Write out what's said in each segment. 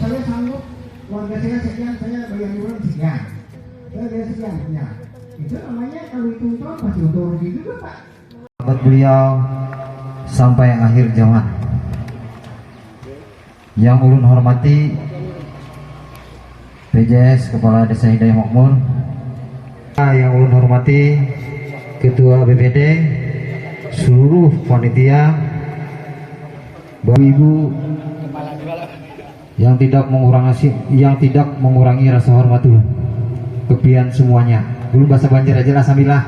Saya sanggup, warga saya sekian, saya bayar iuran sekian, saya bayar sekian, ya. Itu namanya kalau hitung tahun pasti untung rugi juga, Pak. Sahabat beliau sampai akhir zaman. Yang ulun hormati PJS Kepala Desa Hidayah Makmur, yang ulun hormati Ketua BPD, seluruh panitia, Bapak Ibu yang tidak mengurangi rasa hormat ulun kepian semuanya. Dulu bahasa Banjar aja lah sambilah.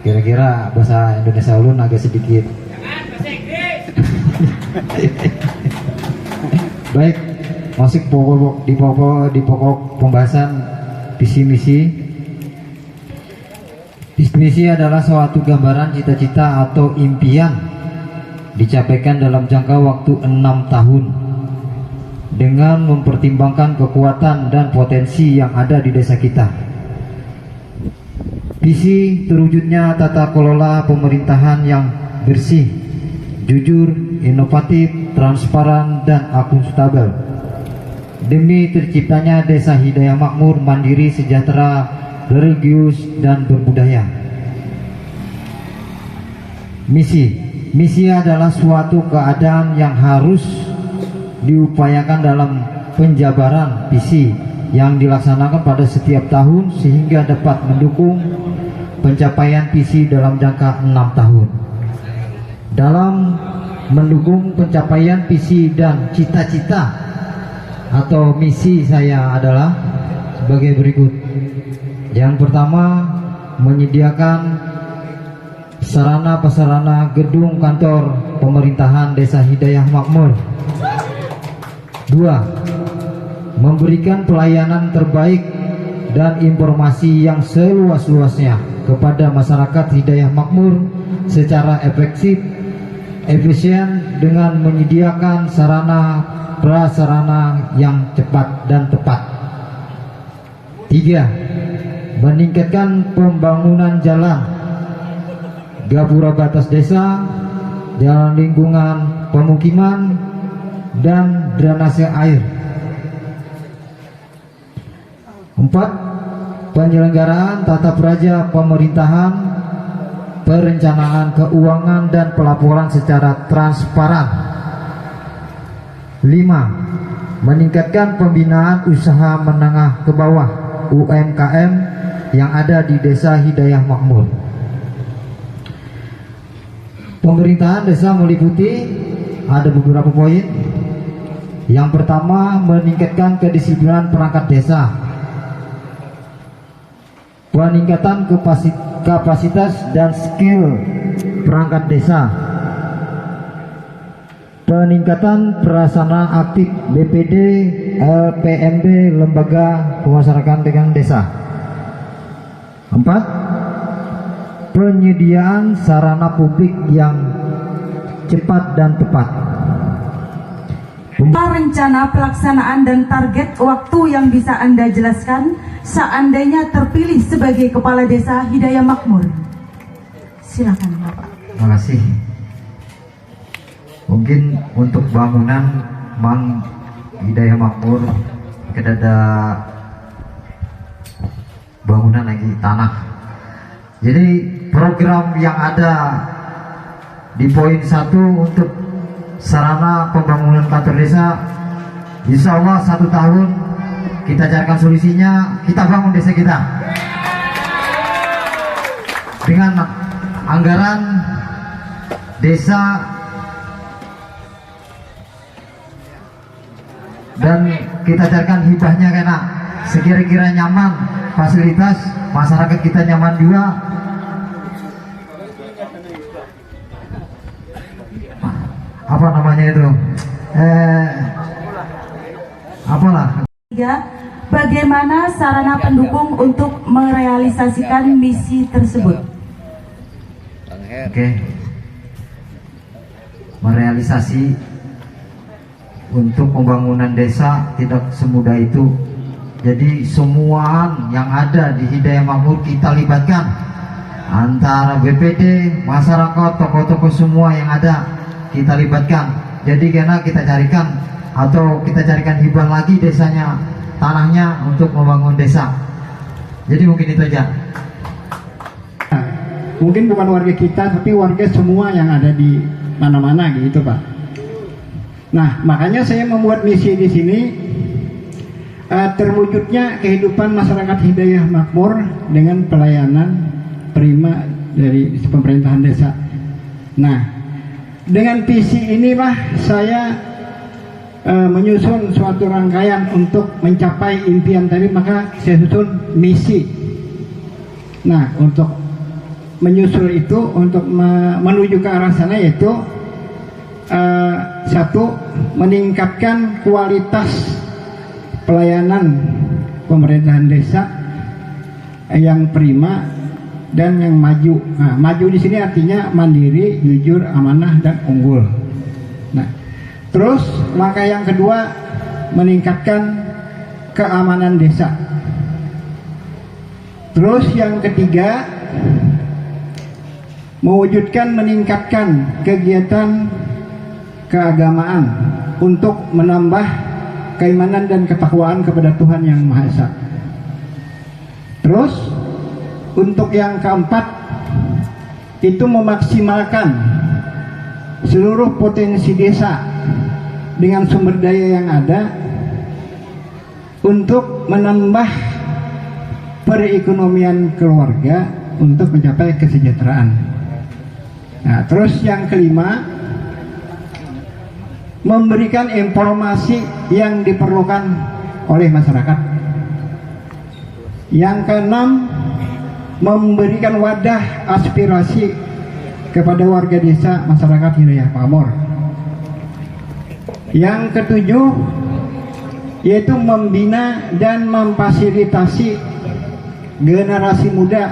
Kira-kira bahasa Indonesia ulun agak sedikit. Baik, masuk di pokok pembahasan visi misi. Visi misi adalah suatu gambaran cita-cita atau impian dicapaikan dalam jangka waktu 6 tahun dengan mempertimbangkan kekuatan dan potensi yang ada di desa kita. Visi terwujudnya tata kelola pemerintahan yang bersih, jujur, inovatif, transparan, dan akuntabel demi terciptanya Desa Hidayah Makmur mandiri, sejahtera, religius, dan berbudaya. Misi adalah suatu keadaan yang harus diupayakan dalam penjabaran visi yang dilaksanakan pada setiap tahun sehingga dapat mendukung pencapaian visi dalam jangka 6 tahun. Dalam mendukung pencapaian visi dan cita-cita atau misi saya adalah sebagai berikut. Yang pertama, menyediakan sarana prasarana gedung kantor pemerintahan Desa Hidayah Makmur. 2. Memberikan pelayanan terbaik dan informasi yang seluas-luasnya kepada masyarakat Hidayah Makmur secara efisien dengan menyediakan sarana prasarana yang cepat dan tepat. 3. Meningkatkan pembangunan jalan, gapura batas desa, jalan lingkungan pemukiman, dan drainase air. 4. Penyelenggaraan tata praja pemerintahan, perencanaan keuangan, dan pelaporan secara transparan. 5. Meningkatkan pembinaan usaha menengah ke bawah UMKM yang ada di Desa Hidayah Makmur. Pemerintahan desa meliputi ada beberapa poin. Yang pertama, meningkatkan kedisiplinan perangkat desa, peningkatan kapasitas dan skill perangkat desa, peningkatan pelaksanaan aktif BPD, LPMD, lembaga pemasyarakatan dengan desa. 4. Penyediaan sarana publik yang cepat dan tepat. Rencana pelaksanaan dan target waktu yang bisa Anda jelaskan seandainya terpilih sebagai Kepala Desa Hidayah Makmur. Silakan Bapak. Terima kasih. Mungkin untuk bangunan Mang Hidayah Makmur kita ada bangunan lagi tanah. Jadi program yang ada di poin 1 untuk sarana pembangunan kantor desa, insya Allah 1 tahun kita carikan solusinya, kita bangun desa kita dengan anggaran desa, dan kita carikan hibahnya karena sekira-kira nyaman, fasilitas masyarakat kita nyaman juga. Apa namanya itu? Apalah. 3. Bagaimana sarana pendukung untuk merealisasikan misi tersebut? Oke. Merealisasi untuk pembangunan desa tidak semudah itu. Jadi semua yang ada di Hidayah Makmur kita libatkan. antara BPD, masyarakat, tokoh-tokoh semua yang ada kita libatkan. Jadi karena kita carikan atau kita carikan hibah lagi desanya, tanahnya untuk membangun desa. Jadi mungkin itu aja. Mungkin bukan warga kita, tapi warga semua yang ada di mana-mana gitu Pak. Nah, makanya saya membuat misi di sini, terwujudnya kehidupan masyarakat Hidayah Makmur dengan pelayanan prima dari pemerintahan desa. Nah, dengan visi inilah saya menyusun suatu rangkaian untuk mencapai impian tadi, maka saya susun misi. Nah, untuk menyusul itu, untuk menuju ke arah sana, yaitu satu, meningkatkan kualitas pelayanan pemerintahan desa yang prima dan yang maju. Nah, maju di sini artinya mandiri, jujur, amanah, dan unggul. Nah, terus langkah yang kedua, meningkatkan keamanan desa. Terus yang ketiga, mewujudkan meningkatkan kegiatan keagamaan untuk menambah keimanan dan ketakwaan kepada Tuhan Yang Maha Esa. Terus untuk yang keempat, itu memaksimalkan seluruh potensi desa dengan sumber daya yang ada untuk menambah perekonomian keluarga untuk mencapai kesejahteraan. Nah, terus yang kelima, memberikan informasi yang diperlukan oleh masyarakat. Yang keenam, memberikan wadah aspirasi kepada warga desa masyarakat Hidayah Makmur. Yang ketujuh, yaitu membina dan memfasilitasi generasi muda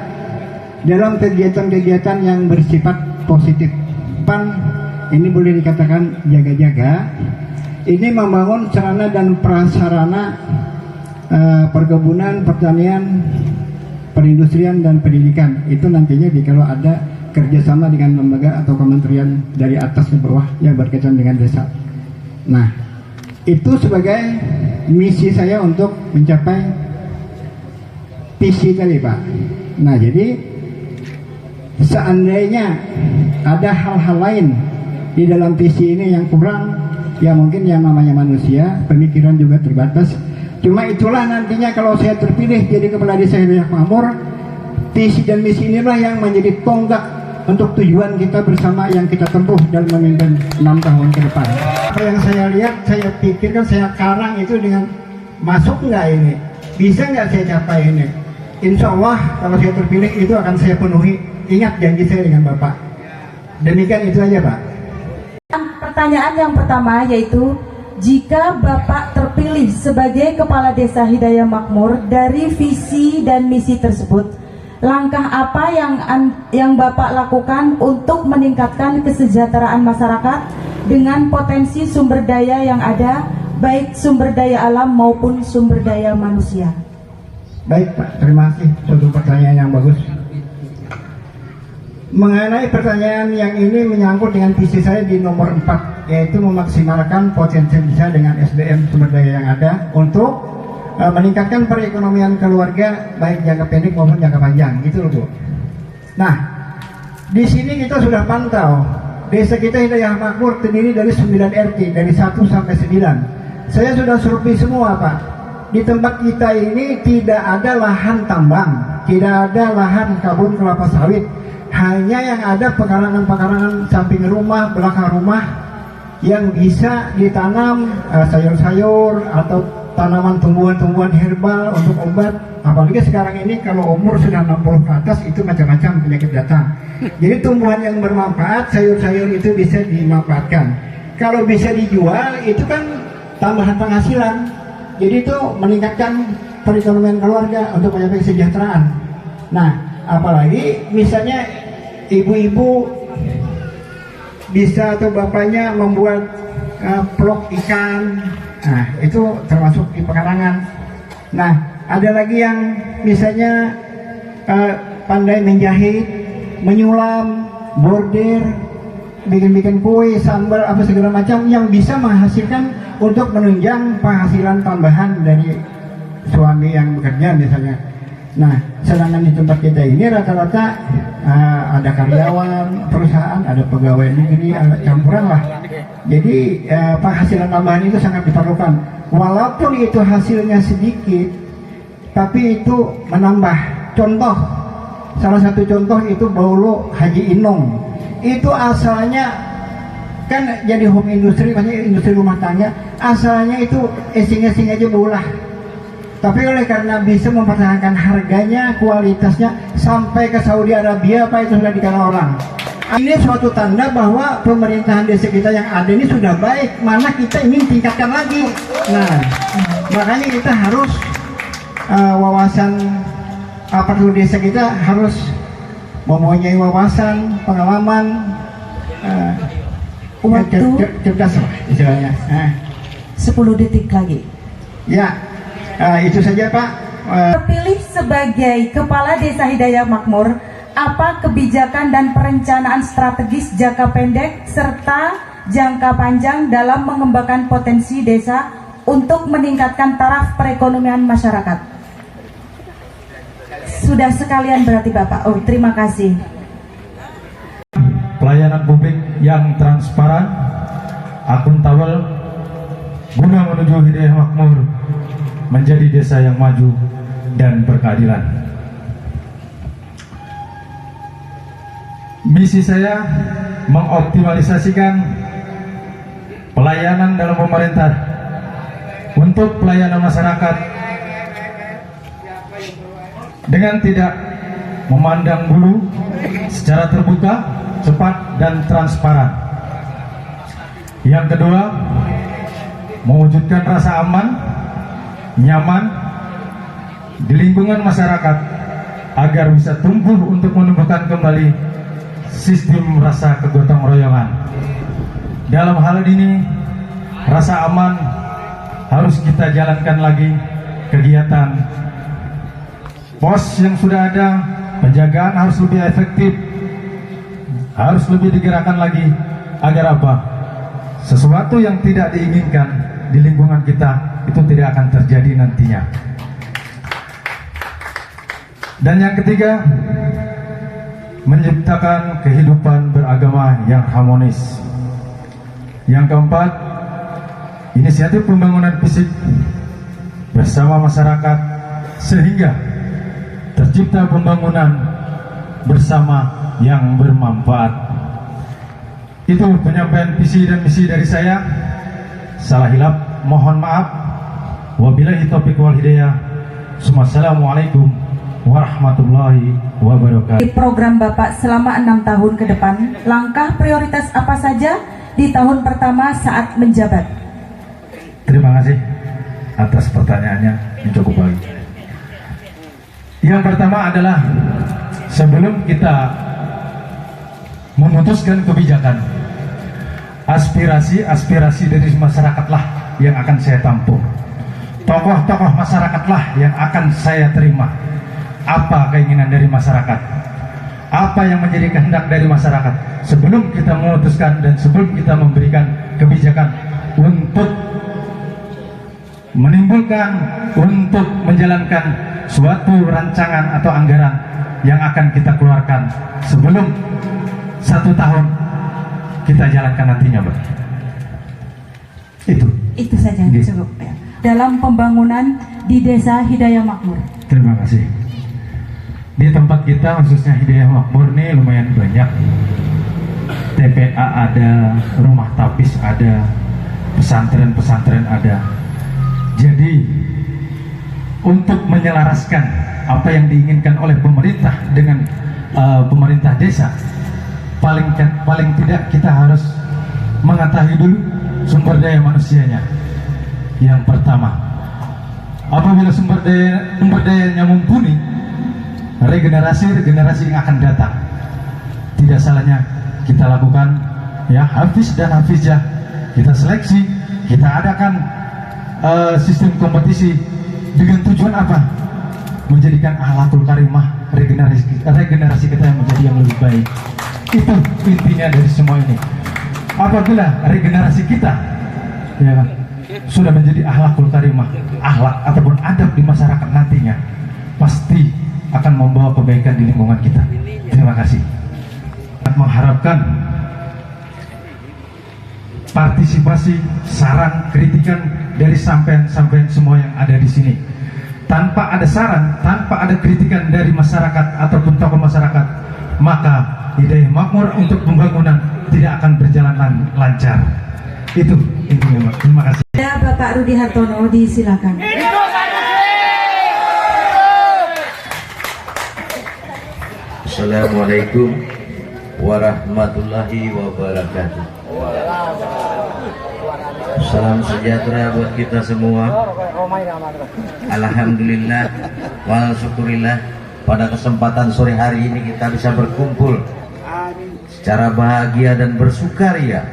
dalam kegiatan-kegiatan yang bersifat positif. Ini boleh dikatakan jaga-jaga. Ini membangun sarana dan prasarana perkebunan, pertanian, perindustrian, dan pendidikan. Itu nantinya kalau ada kerjasama dengan lembaga atau kementerian dari atas ke bawah yang berkaitan dengan desa. Nah, itu sebagai misi saya untuk mencapai visi tadi Pak. Nah, jadi seandainya ada hal-hal lain di dalam visi ini yang kurang, ya mungkin yang namanya manusia, pemikiran juga terbatas. Cuma itulah nantinya kalau saya terpilih jadi kepala desa Hidayah Makmur, visi dan misi inilah yang menjadi tonggak untuk tujuan kita bersama yang kita tempuh dalam memimpin 6 tahun ke depan. Apa yang saya lihat, saya pikirkan, saya karang itu dengan masuk nggak ini, bisa nggak saya capai ini. Insya Allah kalau saya terpilih itu akan saya penuhi. Ingat janji saya dengan Bapak. Demikian itu aja Pak. Pertanyaan yang pertama yaitu, jika Bapak terpilih sebagai Kepala Desa Hidayah Makmur, dari visi dan misi tersebut, langkah apa yang Bapak lakukan untuk meningkatkan kesejahteraan masyarakat dengan potensi sumber daya yang ada, baik sumber daya alam maupun sumber daya manusia? Baik Pak, terima kasih. Suatu pertanyaan yang bagus. Mengenai pertanyaan yang ini menyangkut dengan visi saya di nomor 4, yaitu memaksimalkan potensi desa dengan SDM sumber daya yang ada untuk meningkatkan perekonomian keluarga baik jangka pendek maupun jangka panjang, gitu loh Bu. Nah, di sini kita sudah pantau desa kita Hidayah Makmur terdiri dari 9 RT, dari 1 sampai 9. Saya sudah survei semua Pak. Di tempat kita ini tidak ada lahan tambang, tidak ada lahan kebun kelapa sawit. Hanya yang ada pekarangan-pekarangan samping rumah, belakang rumah yang bisa ditanam sayur-sayur atau tanaman tumbuhan-tumbuhan herbal untuk obat. Apalagi sekarang ini kalau umur sudah 60 ke atas itu macam-macam penyakit datang. Jadi tumbuhan yang bermanfaat, sayur-sayur itu bisa dimanfaatkan. Kalau bisa dijual itu kan tambahan penghasilan. Jadi itu meningkatkan perekonomian keluarga untuk mencapai kesejahteraan. Nah, apalagi misalnya ibu-ibu bisa atau bapaknya membuat plok ikan, nah itu termasuk di pekarangan. Nah, ada lagi yang misalnya pandai menjahit, menyulam, bordir, bikin-bikin kue, sambal, apa segala macam yang bisa menghasilkan untuk menunjang penghasilan tambahan dari suami yang bekerja misalnya. Nah, sedangkan di tempat kita ini rata-rata ada karyawan perusahaan, ada pegawai negeri, ada campuran lah. Jadi penghasilan tambahan itu sangat diperlukan. Walaupun itu hasilnya sedikit, tapi itu menambah. Contoh, salah satu contoh itu Baulo Haji Inong. Itu asalnya kan jadi home industry, maksudnya industri rumah tangga. Asalnya itu esing-esing aja baulah. Tapi oleh karena bisa mempertahankan harganya, kualitasnya sampai ke Saudi Arabia, Pak, itu sudah dikenal orang. Ini suatu tanda bahwa pemerintahan desa kita yang ada ini sudah baik, mana kita ingin tingkatkan lagi. Nah, makanya kita harus wawasan aparatur desa kita harus mempunyai wawasan, pengalaman, cerdas lah istilahnya. 10 detik lagi. Ya, itu saja Pak. Terpilih sebagai Kepala Desa Hidayah Makmur, apa kebijakan dan perencanaan strategis jangka pendek serta jangka panjang dalam mengembangkan potensi desa untuk meningkatkan taraf perekonomian masyarakat? Sudah sekalian berarti Bapak. Oh, terima kasih. Pelayanan publik yang transparan, akuntabel, guna menuju Hidayah Makmur menjadi desa yang maju dan berkeadilan. Misi saya mengoptimalisasikan pelayanan dalam pemerintah untuk pelayanan masyarakat dengan tidak memandang bulu, secara terbuka, cepat, dan transparan. Yang kedua, mewujudkan rasa aman, nyaman di lingkungan masyarakat agar bisa tumbuh untuk menumbuhkan kembali sistem rasa kegotong royongan. Dalam hal ini, rasa aman harus kita jalankan lagi kegiatan pos yang sudah ada, penjagaan harus lebih efektif, harus lebih digerakkan lagi agar apa? Sesuatu yang tidak diinginkan di lingkungan kita itu tidak akan terjadi nantinya. Dan yang ketiga, menciptakan kehidupan beragama yang harmonis. Yang keempat, inisiatif pembangunan fisik bersama masyarakat sehingga tercipta pembangunan bersama yang bermanfaat. Itu penyampaian visi dan misi dari saya. Salah hilap mohon maaf. Wabillahi taufiq wal hidayah. Assalamualaikum warahmatullahi wabarakatuh. Di program Bapak selama 6 tahun ke depan, langkah prioritas apa saja di tahun pertama saat menjabat? Terima kasih atas pertanyaannya yang cukup baik. Yang pertama adalah sebelum kita memutuskan kebijakan, aspirasi dari masyarakatlah yang akan saya tampung. Tokoh-tokoh masyarakatlah yang akan saya terima. Apa keinginan dari masyarakat? Apa yang menjadi kehendak dari masyarakat? Sebelum kita memutuskan dan sebelum kita memberikan kebijakan untuk menimbulkan, untuk menjalankan suatu rancangan atau anggaran yang akan kita keluarkan sebelum 1 tahun kita jalankan nantinya, Pak. Itu saja cukup ya. Dalam pembangunan di Desa Hidayah Makmur. Terima kasih. Di tempat kita khususnya Hidayah Makmur ini lumayan banyak. TPA ada, rumah tapis ada, pesantren-pesantren ada. Jadi untuk menyelaraskan apa yang diinginkan oleh pemerintah dengan pemerintah desa, paling tidak kita harus mengetahui dulu sumber daya manusianya. Yang pertama, apabila sumber dayanya mumpuni, regenerasi yang akan datang. Tidak salahnya kita lakukan ya hafiz dan hafizah, kita seleksi, kita adakan sistem kompetisi dengan tujuan apa? Menjadikan ahlatul karimah regenerasi kita yang menjadi yang lebih baik. Itu intinya dari semua ini. Apabila regenerasi kita ya kan, sudah menjadi akhlakul karimah, akhlak ataupun adab di masyarakat nantinya, pasti akan membawa kebaikan di lingkungan kita. Terima kasih. Mengharapkan partisipasi, saran, kritikan dari sampean-sampean semua yang ada di sini. Tanpa ada saran, tanpa ada kritikan dari masyarakat ataupun tokoh masyarakat, maka Hidayah Makmur untuk pembangunan tidak akan berjalan lancar. Itu intinya, Pak. Terima kasih. Ya, Bapak Rudi Hartono, disilakan. Assalamualaikum warahmatullahi wabarakatuh. Salam sejahtera buat kita semua. Alhamdulillah wal syukurillah, pada kesempatan sore hari ini kita bisa berkumpul secara bahagia dan bersukaria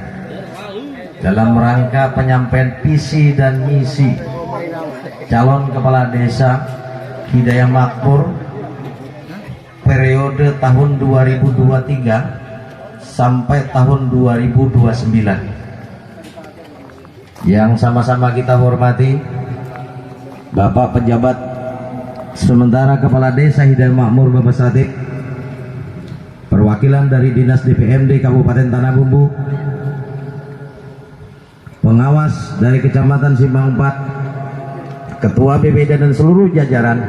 dalam rangka penyampaian visi dan misi calon kepala desa Hidayah Makmur periode tahun 2023 sampai tahun 2029, yang sama-sama kita hormati Bapak Penjabat Sementara Kepala Desa Hidayah Makmur Bapak Satip, perwakilan dari Dinas DPMD Kabupaten Tanah Bumbu, pengawas dari Kecamatan Simpang 4, Ketua BPD dan seluruh jajaran,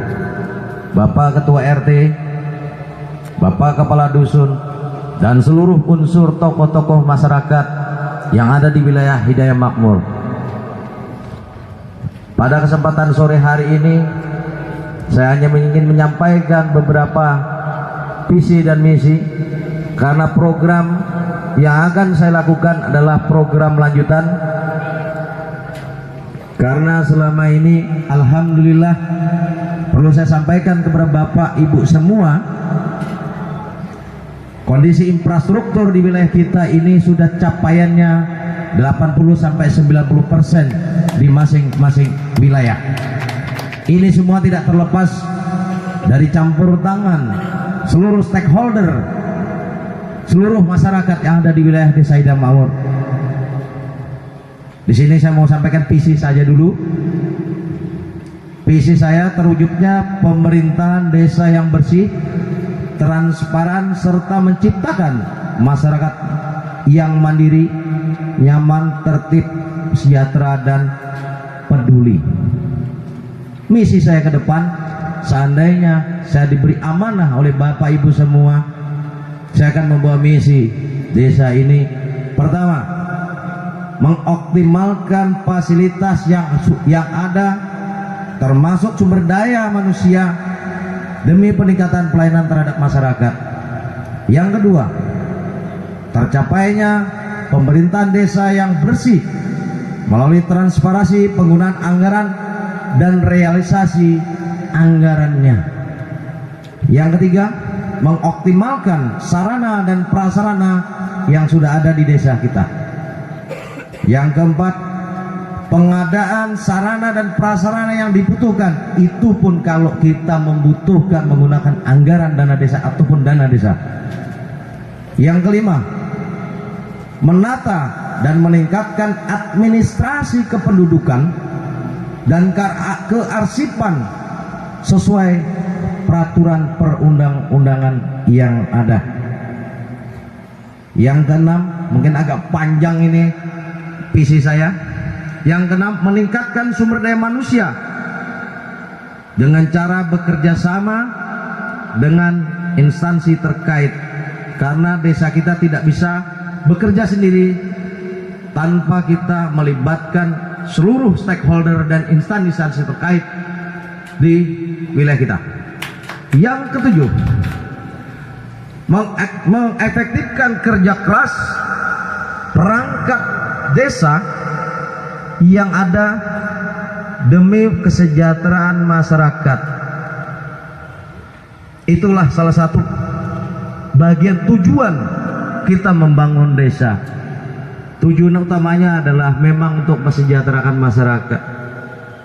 Bapak Ketua RT, Bapak Kepala Dusun, dan seluruh unsur tokoh-tokoh masyarakat yang ada di wilayah Hidayah Makmur. Pada kesempatan sore hari ini, saya hanya ingin menyampaikan beberapa visi dan misi, karena program yang akan saya lakukan adalah program lanjutan. Karena selama ini alhamdulillah, perlu saya sampaikan kepada Bapak Ibu semua, kondisi infrastruktur di wilayah kita ini sudah capaiannya 80-90% di masing-masing wilayah. Ini semua tidak terlepas dari campur tangan seluruh stakeholder, seluruh masyarakat yang ada di wilayah Desa Hidayah Makmur. Di sini saya mau sampaikan visi saja dulu. Visi saya terwujudnya pemerintahan desa yang bersih, transparan, serta menciptakan masyarakat yang mandiri, nyaman, tertib, sejahtera, dan peduli. Misi saya ke depan, seandainya saya diberi amanah oleh Bapak Ibu semua, saya akan membawa misi desa ini. Pertama, mengoptimalkan fasilitas yang ada, termasuk sumber daya manusia, demi peningkatan pelayanan terhadap masyarakat. Yang kedua, tercapainya pemerintahan desa yang bersih melalui transparansi penggunaan anggaran dan realisasi anggarannya. Yang ketiga, mengoptimalkan sarana dan prasarana yang sudah ada di desa kita. Yang keempat, pengadaan sarana dan prasarana yang dibutuhkan, itu pun kalau kita membutuhkan menggunakan anggaran dana desa ataupun dana desa. Yang kelima, menata dan meningkatkan administrasi kependudukan dan kearsipan sesuai peraturan perundang-undangan yang ada. Yang keenam, mungkin agak panjang ini visi saya. Yang keenam, meningkatkan sumber daya manusia dengan cara bekerja sama dengan instansi terkait, karena desa kita tidak bisa bekerja sendiri tanpa kita melibatkan seluruh stakeholder dan instansi terkait di wilayah kita. Yang ketujuh, mengefektifkan kerja keras perangkat desa yang ada demi kesejahteraan masyarakat. Itulah salah satu bagian tujuan kita membangun desa. Tujuan utamanya adalah memang untuk mesejahterakan masyarakat.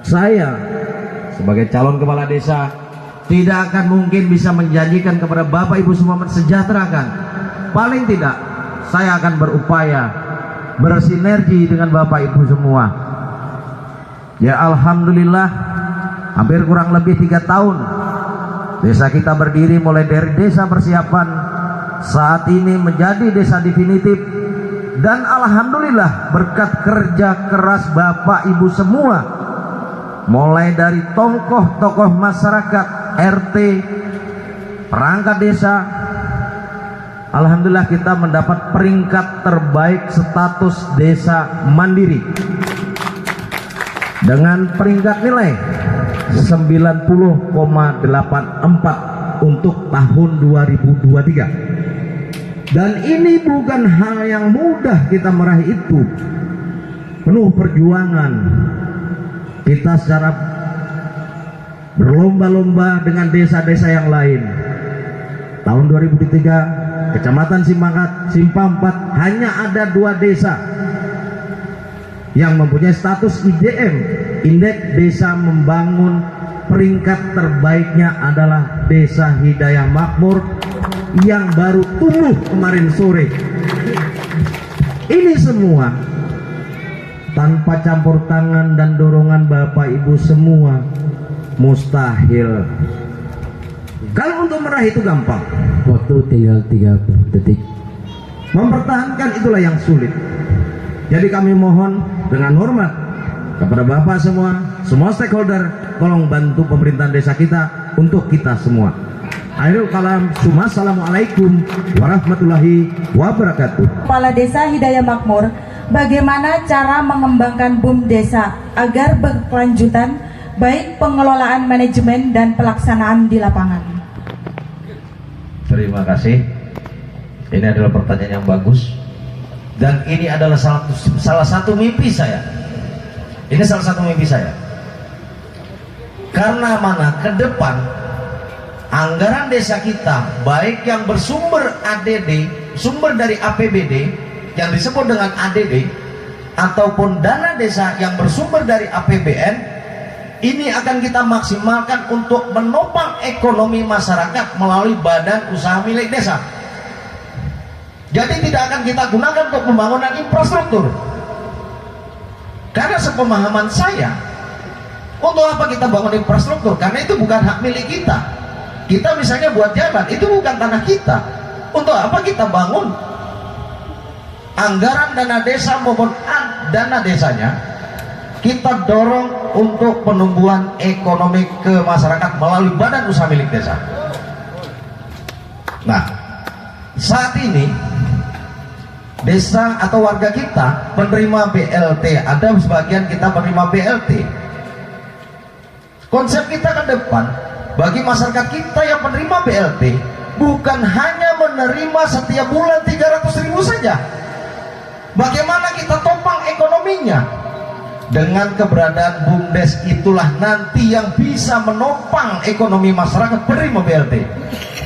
Saya sebagai calon kepala desa tidak akan mungkin bisa menjanjikan kepada Bapak Ibu semua mensejahterakan. Paling tidak saya akan berupaya bersinergi dengan Bapak Ibu semua. Ya alhamdulillah, hampir kurang lebih 3 tahun desa kita berdiri, mulai dari desa persiapan saat ini menjadi desa definitif. Dan alhamdulillah berkat kerja keras Bapak Ibu semua, mulai dari tokoh-tokoh masyarakat, RT, perangkat desa, alhamdulillah kita mendapat peringkat terbaik status desa mandiri dengan peringkat nilai 90,84 untuk tahun 2023. Dan ini bukan hal yang mudah kita meraih itu, penuh perjuangan. Kita secara berlomba-lomba dengan desa-desa yang lain. Tahun 2003 Kecamatan Simpampat hanya ada 2 desa yang mempunyai status IDM, Indeks Desa Membangun. Peringkat terbaiknya adalah Desa Hidayah Makmur yang baru tumbuh kemarin sore. Ini semua tanpa campur tangan dan dorongan Bapak Ibu semua mustahil. Kalau untuk meraih itu gampang, Waktu tinggal 30 detik. mempertahankan itulah yang sulit. Jadi kami mohon dengan hormat kepada Bapak semua stakeholder, tolong bantu pemerintahan desa kita untuk kita semua. Akhirul kalam, Assalamualaikum warahmatullahi wabarakatuh. Kepala Desa Hidayah Makmur, bagaimana cara mengembangkan BUM desa agar berkelanjutan, baik pengelolaan, manajemen, dan pelaksanaan di lapangan? Terima kasih. Ini adalah pertanyaan yang bagus, dan ini adalah salah satu mimpi saya. Ini salah satu mimpi saya. Karena mana ke depan anggaran desa kita, baik yang bersumber ADD, sumber dari APBD yang disebut dengan ADD, ataupun dana desa yang bersumber dari APBN, ini akan kita maksimalkan untuk menopang ekonomi masyarakat melalui badan usaha milik desa. Jadi tidak akan kita gunakan untuk pembangunan infrastruktur. Karena sepemahaman saya, untuk apa kita bangun infrastruktur? Karena itu bukan hak milik kita. Kita misalnya buat jalan, itu bukan tanah kita. Untuk apa kita bangun? Anggaran dana desa maupun dana desanya kita dorong untuk penumbuhan ekonomi ke masyarakat melalui badan usaha milik desa. Nah, saat ini desa atau warga kita penerima BLT, ada sebagian kita menerima BLT. Konsep kita ke depan bagi masyarakat kita yang menerima BLT bukan hanya menerima setiap bulan 300.000 saja. Bagaimana kita topang ekonominya? Dengan keberadaan BUMDes itulah nanti yang bisa menopang ekonomi masyarakat penerima BLT.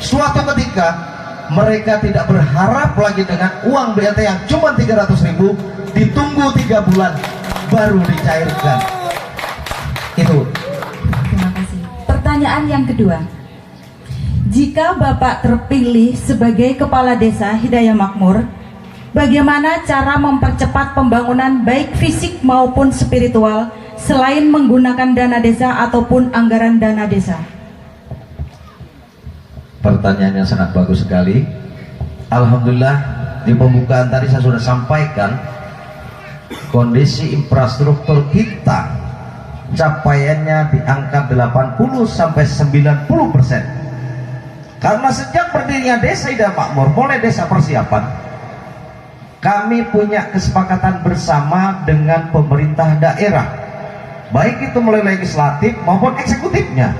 Suatu ketika mereka tidak berharap lagi dengan uang BLT yang cuma 300.000, ditunggu 3 bulan baru dicairkan. Itu. Terima kasih. Pertanyaan yang kedua, jika Bapak terpilih sebagai Kepala Desa Hidayah Makmur, bagaimana cara mempercepat pembangunan baik fisik maupun spiritual selain menggunakan dana desa ataupun anggaran dana desa? Pertanyaan yang sangat bagus sekali. Alhamdulillah, di pembukaan tadi saya sudah sampaikan kondisi infrastruktur kita capaiannya di angka 80-90%. Karena sejak berdirinya Desa Hidayah Makmur, mulai desa persiapan, kami punya kesepakatan bersama dengan pemerintah daerah, baik itu mulai legislatif maupun eksekutifnya.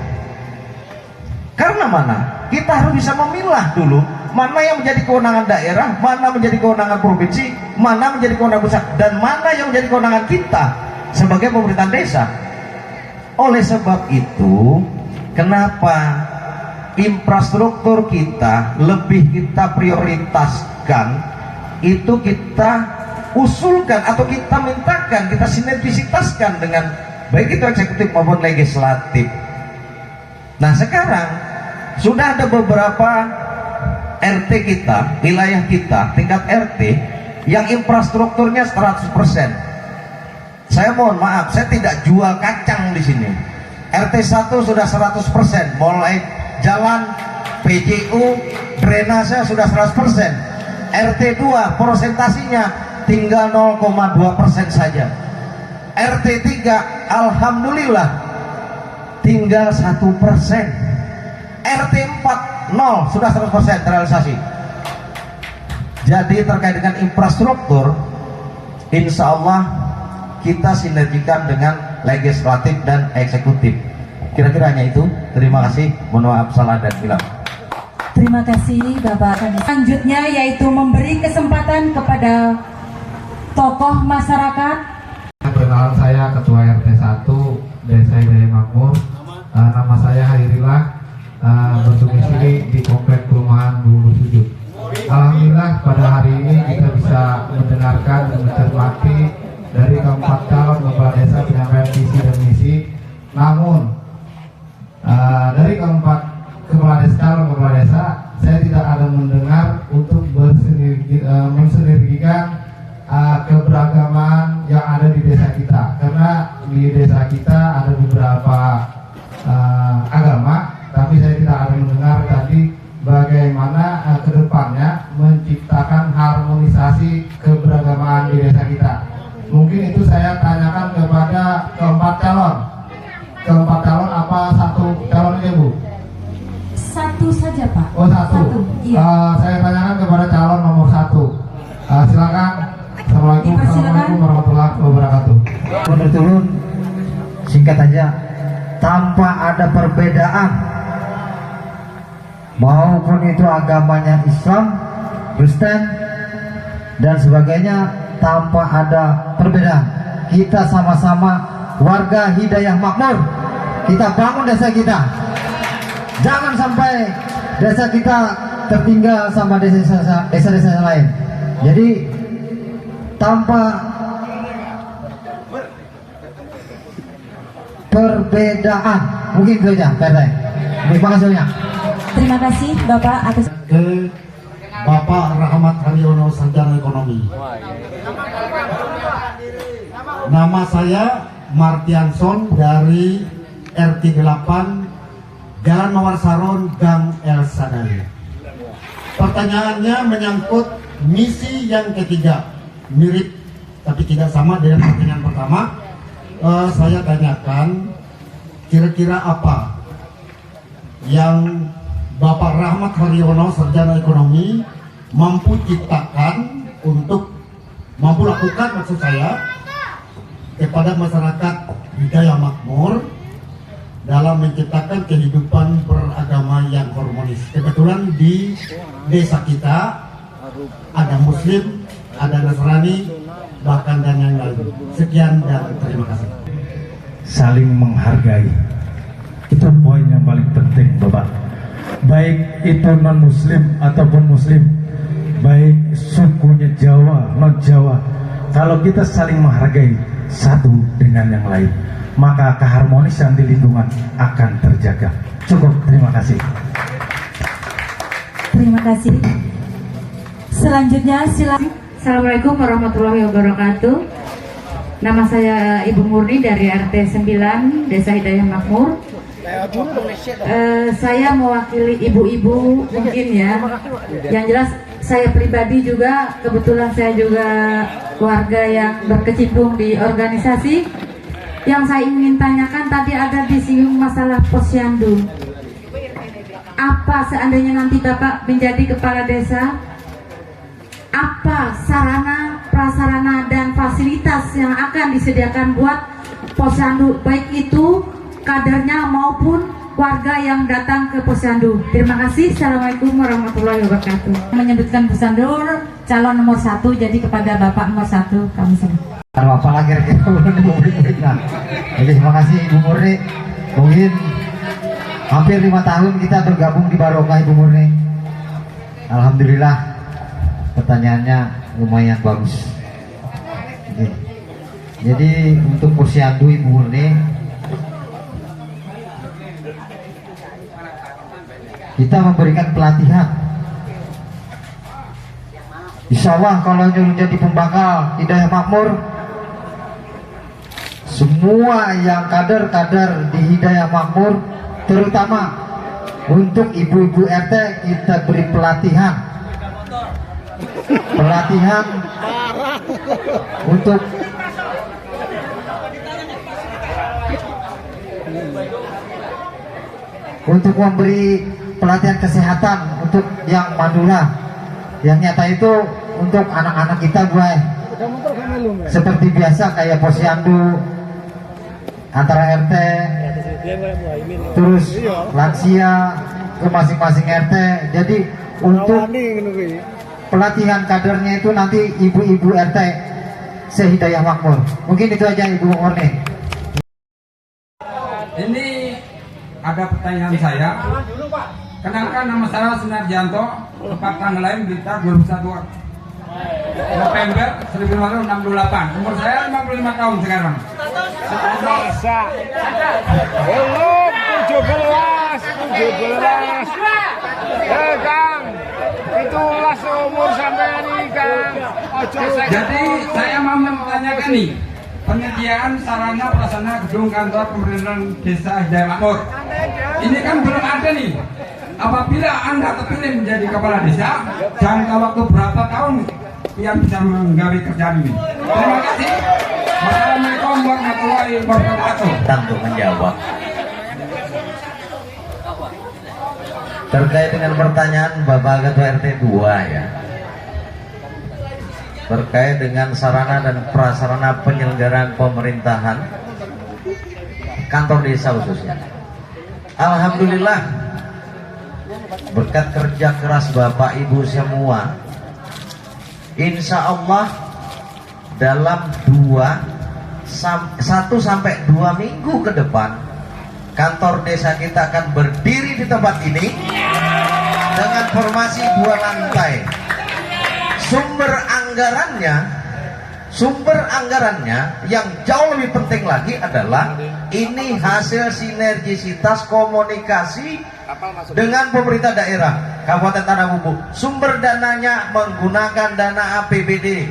Karena mana? Kita harus bisa memilah dulu mana yang menjadi kewenangan daerah, mana menjadi kewenangan provinsi, mana menjadi kewenangan pusat, dan mana yang menjadi kewenangan kita sebagai pemerintahan desa. Oleh sebab itu, kenapa infrastruktur kita lebih kita prioritaskan, itu kita usulkan atau kita mintakan, kita sinergisitaskan dengan baik itu eksekutif maupun legislatif. Nah sekarang sudah ada beberapa RT kita, wilayah kita, tingkat RT yang infrastrukturnya 100%. Saya mohon maaf, saya tidak jual kacang di sini. RT 1 sudah 100%, mulai jalan, PJU, drainase sudah 100%. RT 2 persentasinya tinggal 0,2% saja. RT 3 alhamdulillah tinggal 1%. RT 4 0 sudah 100% terrealisasi. Jadi terkait dengan infrastruktur, insya Allah kita sinergikan dengan legislatif dan eksekutif. Kira-kira hanya itu. Terima kasih. Mohon maaf salah dan hilang. Terima kasih Bapak. Selanjutnya yaitu memberi kesempatan kepada tokoh masyarakat. Perkenalan, saya Ketua RT 1 Desa Hidayah Makmur. Nama saya Hairillah, berdomisili di Komplek Perumahan Bulu Sujud. Alhamdulillah pada hari ini kita bisa mendengarkan dan mencermati dari keempat calon kepala desa penyampaian visi dan misi. Namun dari keempat calon kepala desa, saya tidak ada mendengar untuk mensinergikan keberagaman yang ada di desa kita, karena di desa kita ada beberapa agama, tapi saya tidak ada mendengar tadi bagaimana kedepannya menciptakan harmonisasi keberagaman di desa kita. Mungkin itu saya tanyakan kepada keempat calon. Keempat calon apa satu calon aja, Bu? Satu saja Pak. Oh satu. Iya. Saya tanyakan kepada calon nomor 1. Silakan. Assalamualaikum warahmatullahi wabarakatuh. Turun singkat aja, tanpa ada perbedaan, maupun itu agamanya Islam, Kristen dan sebagainya, tanpa ada perbedaan. Kita sama-sama warga Hidayah Makmur. Kita bangun desa kita. Jangan sampai desa kita tertinggal sama desa-desa lain. Jadi tanpa perbedaan, mungkin itu aja. Terima kasih banyak. Terima kasih Bapak atas Ke Bapak Rahmat Haryono, Sarjana Ekonomi. Nama saya Martianson dari RT 8 Jalan Mawar Saron, Gang El Sadari. Pertanyaannya menyangkut misi yang ketiga, mirip tapi tidak sama dengan pertanyaan pertama. Saya tanyakan kira-kira apa yang Bapak Rahmat Haryono, Sarjana Ekonomi, mampu ciptakan untuk mampu lakukan, maksud saya, kepada masyarakat Hidayah Makmur dalam menciptakan kehidupan beragama yang harmonis. Kebetulan di desa kita ada Muslim, ada Nasrani, bahkan dan yang lain. Sekian dan terima kasih. Saling menghargai, itu poin yang paling penting Bapak. Baik itu non muslim ataupun muslim, baik sukunya Jawa, non Jawa, kalau kita saling menghargai satu dengan yang lain, maka keharmonisan di lingkungan akan terjaga. Cukup, terima kasih. Terima kasih. Selanjutnya silakan. Assalamualaikum warahmatullahi wabarakatuh. Nama saya Ibu Murni dari RT 9 Desa Hidayah Makmur. Saya mewakili ibu-ibu mungkin ya. Yang jelas saya pribadi juga, kebetulan saya juga warga yang berkecimpung di organisasi. Yang saya ingin tanyakan tadi ada disinggung masalah posyandu. Apa seandainya nanti Bapak menjadi kepala desa, apa sarana, prasarana dan fasilitas yang akan disediakan buat posyandu, baik itu kadernya maupun warga yang datang ke posyandu. Terima kasih. Assalamualaikum warahmatullahi wabarakatuh. Menyebutkan posyandu calon nomor 1, jadi kepada Bapak nomor 1 kami serahkan. Kalau apa lagi kita nah, jadi terima kasih Ibu Murni. Mungkin hampir 5 tahun kita bergabung di Barokah Ibu Murni. Alhamdulillah pertanyaannya lumayan bagus. Jadi untuk posyandu Ibu Murni, kita memberikan pelatihan. Insya Allah kalau jadi pembakal Hidayah Makmur, semua yang kader-kader di Hidayah Makmur, terutama untuk ibu-ibu RT, kita beri pelatihan untuk memberi pelatihan kesehatan untuk yang Madura, yang nyata itu untuk anak-anak kita, gue seperti biasa kayak posyandu antara RT, terus lansia ke masing-masing RT. Jadi untuk pelatihan kadernya itu nanti ibu-ibu RT se-Hidayah Makmur. Mungkin itu aja Ibu Orne. Ini ada pertanyaan saya. Kenalkan, nama saya Sunarjanto, tempat tanggal lahir Blitar 21 November 1968. Umur saya 55 tahun sekarang. Belum 17. Kang, itulah seumur sampai ini, Kang. Jadi saya mau menanyakan nih, penyediaan sarana prasarana gedung kantor pemerintahan desa Hidayah Makmur. Ini kan belum ada nih. Apabila Anda terpilih menjadi kepala desa, jangka waktu berapa tahun yang bisa menggawe kerjaan ini? Terima kasih. Wassalamualaikum warahmatullahi wabarakatuh. Tentu menjawab. Terkait dengan pertanyaan Bapak Ketua RT 2 ya, terkait dengan sarana dan prasarana penyelenggaraan pemerintahan kantor desa khususnya, alhamdulillah berkat kerja keras Bapak Ibu semua, insya Allah dalam 1 sampai 2 minggu ke depan kantor desa kita akan berdiri di tempat ini dengan formasi 2 lantai. Sumber anggarannya yang jauh lebih penting lagi adalah ini hasil sinergisitas komunikasi dengan pemerintah daerah Kabupaten Tanah Bumbu. Sumber dananya menggunakan dana APBD,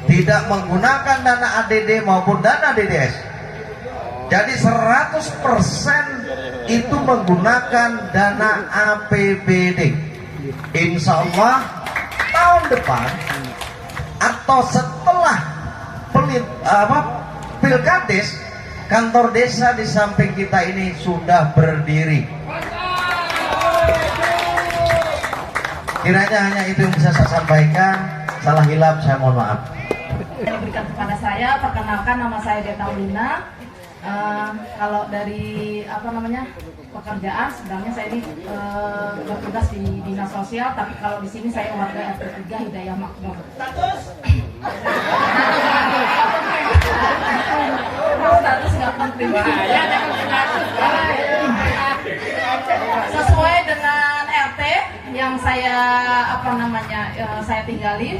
tidak menggunakan dana ADD maupun dana DDS. Jadi 100% itu menggunakan dana APBD. Insya Allah tahun depan atau setelah Pilkades, kantor desa di samping kita ini sudah berdiri. Kiranya hanya itu yang bisa saya sampaikan. Salah hilap saya mohon maaf. Yang diberikan kepada saya, perkenalkan nama saya Deta Ulina. Kalau dari pekerjaan, sebenarnya saya ini bertugas di dinas sosial, tapi kalau di sini saya warga RT 3 Hidayah Makmur. Status nggak penting. Sesuai dengan RT yang saya saya tinggali.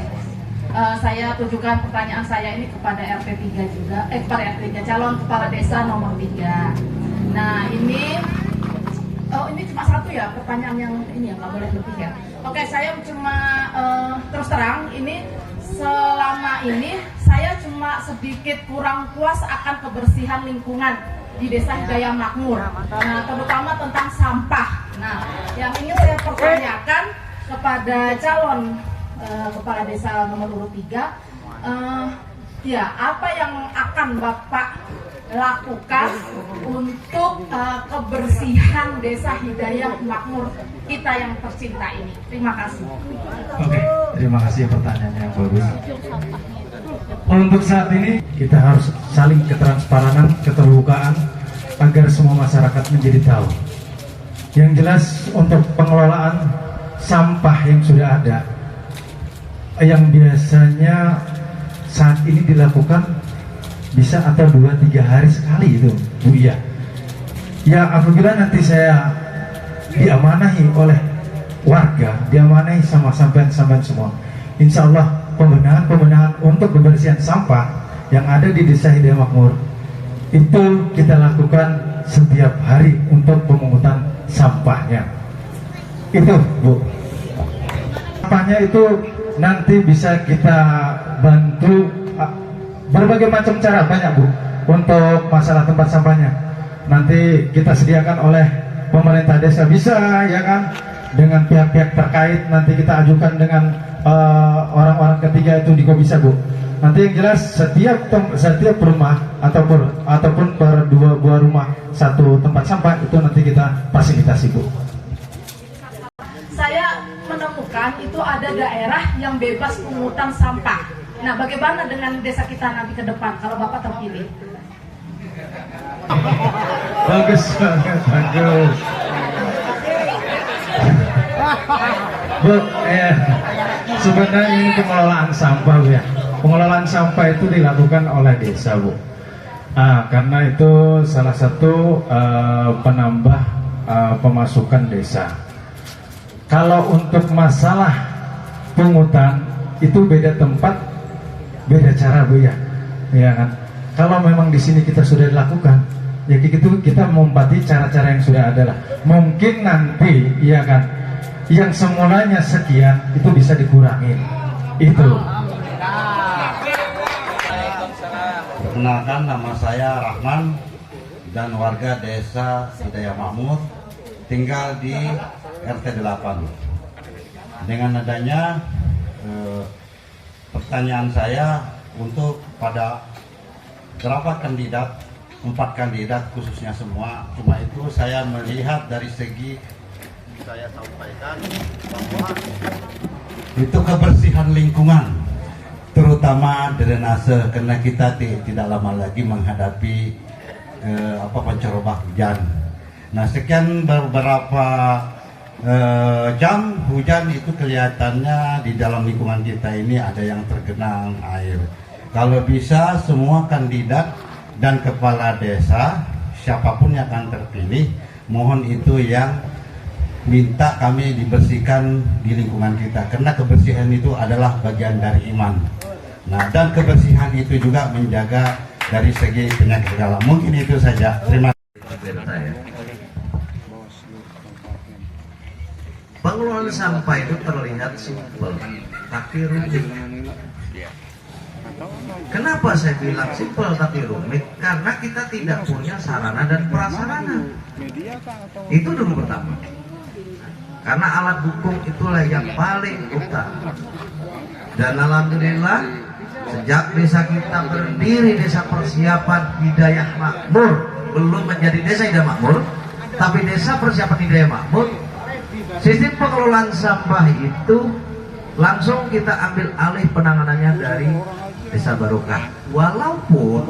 Saya tujukan pertanyaan saya ini kepada RT 3 juga, kepada RT 3, calon kepala desa nomor 3. Nah ini cuma satu ya pertanyaan yang ini ya, nggak boleh lebih ya. Oke, saya cuma terus terang ini selama ini saya cuma sedikit kurang puas akan kebersihan lingkungan di desa Hidayah Makmur. Nah terutama tentang sampah. Nah yang ingin saya pertanyakan kepada calon kepala desa nomor urut 3, ya apa yang akan Bapak lakukan untuk kebersihan desa Hidayah Makmur kita yang tercinta ini? Terima kasih. Oke, terima kasih pertanyaannya yang bagus. Untuk saat ini kita harus saling ketransparan, keterbukaan agar semua masyarakat menjadi tahu. Yang jelas untuk pengelolaan sampah yang sudah ada, yang biasanya saat ini dilakukan bisa atau 2-3 hari sekali itu Bu ya. Ya apabila nanti saya diamanahi oleh warga, diamanahi sama sampean-sampean semua, insya Allah pembenahan untuk pembersihan sampah yang ada di desa Hidayah Makmur itu kita lakukan setiap hari untuk pemungutan sampahnya. Itu Bu. Sampahnya itu nanti bisa kita bantu berbagai macam cara, banyak Bu, untuk masalah tempat sampahnya. Nanti kita sediakan oleh pemerintah desa, bisa ya kan, dengan pihak-pihak terkait nanti kita ajukan dengan orang-orang ketiga itu juga bisa Bu. Nanti yang jelas setiap rumah ataupun berdua buah rumah satu tempat sampah itu nanti kita fasilitasi Bu. Saya menemukan itu ada daerah yang bebas pungutan sampah. Nah, bagaimana dengan desa kita nanti ke depan kalau Bapak terpilih? Bagus banget, bagus. Bu, sebenarnya ini pengelolaan sampah Bu ya. Pengelolaan sampah itu dilakukan oleh desa Bu. Karena itu salah satu penambah pemasukan desa. Kalau untuk masalah pungutan itu beda tempat, beda cara Bu ya, ya kan? Kalau memang di sini kita sudah dilakukan, ya gitu kita mengumpati cara-cara yang sudah ada lah. Mungkin nanti, ya kan, yang semulanya sekian itu bisa dikurangi. Itu. Perkenalkan, nama saya Rahman dan warga desa Hidayah Makmur, tinggal di RT 8. Dengan adanya pertanyaan saya untuk pada berapa kandidat, 4 kandidat khususnya semua, cuma itu saya melihat dari segi saya sampaikan bahwa itu kebersihan lingkungan, terutama drainase, karena kita tidak lama lagi menghadapi pancaroba hujan. Nah, sekian beberapa jam hujan itu kelihatannya di dalam lingkungan kita ini ada yang tergenang air. Kalau bisa semua kandidat dan kepala desa siapapun yang akan terpilih, mohon itu yang minta kami dibersihkan di lingkungan kita, karena kebersihan itu adalah bagian dari iman. Nah, dan kebersihan itu juga menjaga dari segi penyakit segala. Mungkin itu saja. Terima kasih. Pengelolaan sampah itu terlihat simpel, tapi rumit. Kenapa saya bilang simpel tapi rumit? Karena kita tidak punya sarana dan prasarana. Itu dulu pertama. Karena alat dukung itulah yang paling utama. Dan alhamdulillah, sejak desa kita berdiri, desa persiapan Hidayah Makmur, belum menjadi desa Hidayah Makmur, tapi desa persiapan Hidayah Makmur, sistem pengelolaan sampah itu langsung kita ambil alih penanganannya dari Desa Barokah. Walaupun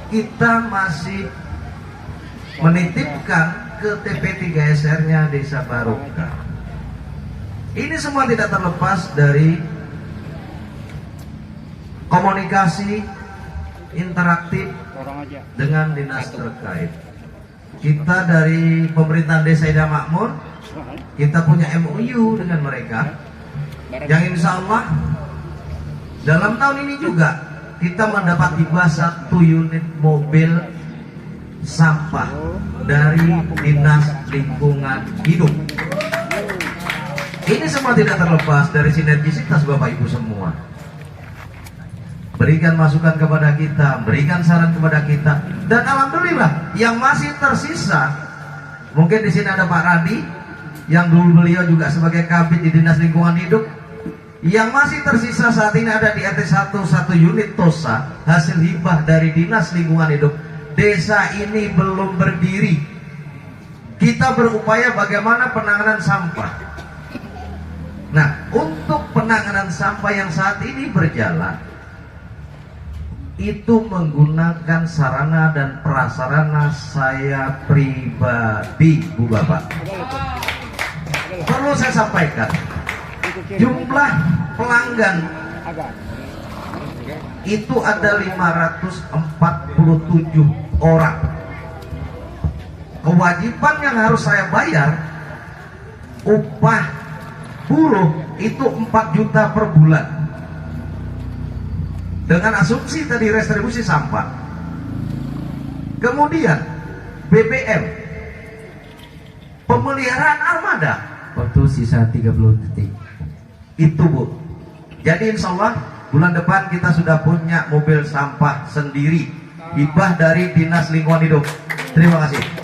kita masih menitipkan ke TP3SR-nya Desa Barokah. Ini semua tidak terlepas dari komunikasi interaktif dengan dinas terkait. Kita dari pemerintahan Desa Hidayah Makmur, kita punya MOU dengan mereka, yang insya Allah dalam tahun ini juga kita mendapat hibah 1 unit mobil sampah dari Dinas Lingkungan Hidup. Ini semua tidak terlepas dari sinergisitas Bapak Ibu semua. Berikan masukan kepada kita, berikan saran kepada kita, dan alhamdulillah yang masih tersisa, mungkin di sini ada Pak Radi, yang dulu beliau juga sebagai kabid di Dinas Lingkungan Hidup. Yang masih tersisa saat ini ada di RT 1 unit TOSA, hasil hibah dari Dinas Lingkungan Hidup. Desa ini belum berdiri. Kita berupaya bagaimana penanganan sampah. Nah, untuk penanganan sampah yang saat ini berjalan, itu menggunakan sarana dan prasarana saya pribadi, Bu Bapak. Perlu saya sampaikan, jumlah pelanggan itu ada 547 orang. Kewajiban yang harus saya bayar, upah buruh itu 4 juta per bulan. Dengan asumsi tadi restribusi sampah. Kemudian BBM Pemeliharaan armada. Waktu sisa 30 detik. Itu Bu. Jadi insya Allah bulan depan kita sudah punya mobil sampah sendiri. Hibah dari Dinas Lingkungan Hidup. Terima kasih.